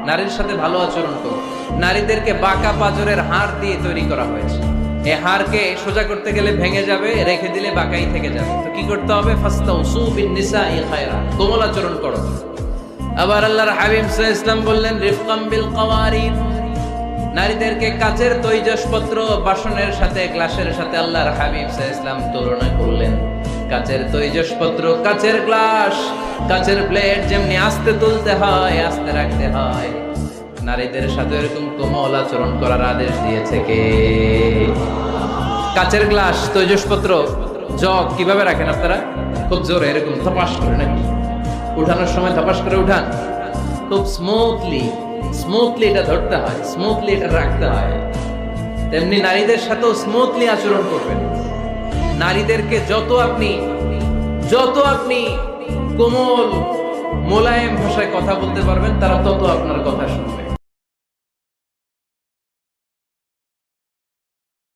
নারীর সাথে ভালো আচরণ করো। নারীদেরকে বাঁকা পাজরের হাড় দিয়ে তৈরি করা হয়েছে। এই হাড়কে সোজা করতে গেলে ভেঙে যাবে, রেখে দিলে বাঁকাই থেকে যাবে। তো কি করতে হবে? ফাস্তাউসু বিন-নিসাই খায়রা, কোমল আচরণ করো। আবার আল্লাহর হাবিব সাল্লাল্লাহু আলাইহি ওয়াসাল্লাম বললেন, রিফকাম বিল কাওয়ারিদ, নারীদেরকে কাচের তৈজসপত্র বাসনের সাথে, গ্লাসের সাথে আল্লাহর হাবিব সাল্লাল্লাহু আলাইহি ওয়াসাল্লাম তুলনা করলেন। কাচের তৈজসপত্র, কাচের গ্লাস, কাচের প্লেট যেমনি আস্তে তুলতে হয়, আস্তে রাখতে হয়, নারীদের সাথে এরকম কোমল আচরণ করার আদেশ দিয়েছে কে? কাচের গ্লাস, তৈজসপত্র, জগ কিভাবে রাখেন আপনারা? খুব জোরে এরকম ধপাস করে নাকি? উঠানোর সময় ধপাস করে উঠান? খুব স্মুথলি এটা ধরতে হয়, স্মুথলি এটা রাখতে হয়। তেমনি নারীদের সাথেও স্মুথলি আচরণ করবেন। নারীদেরকে যত আপনি কোমল মোলায়েম ভাষায় কথা বলতে পারবেন, তারা তত আপনার কথা শুনবে।